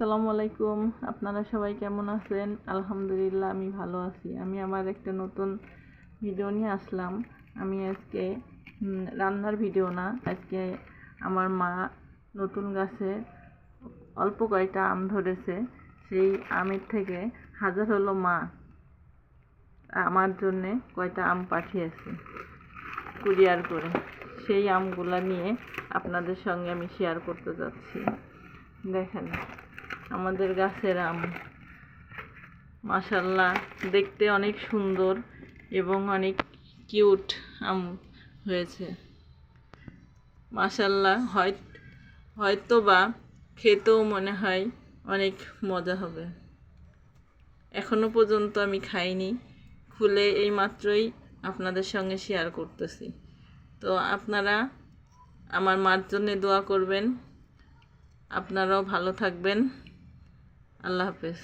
আসসালামু আলাইকুম। আপনারা সবাই কেমন আছেন? আলহামদুলিল্লাহ আমি ভালো আছি। আমি আমার একটা নতুন ভিডিও নিয়ে আসলাম। আমি আজকে রান্নার ভিডিও না, আজকে আমার মা নতুন গাছে অল্প কয়টা আম ধরেছে, সেই আমের থেকে হাজার হলো মা আমার জন্যে কয়টা আম পাঠিয়েছে কুরিয়ার করে। সেই আমগুলা নিয়ে আপনাদের সঙ্গে আমি শেয়ার করতে যাচ্ছি। দেখেন আমাদের গাছের আম, মাশাআল্লাহ দেখতে অনেক সুন্দর এবং অনেক কিউট আম হয়েছে। মাশাআল্লাহ হয়তো বা খেতেও মনে হয় অনেক মজা হবে। এখনো পর্যন্ত আমি খাইনি, খুলে এই মাত্রই আপনাদের সঙ্গে শেয়ার করতেছি। তো আপনারা আমার মার জন্য দোয়া করবেন, আপনারাও ভালো থাকবেন। আল্লাহ হাফেজ।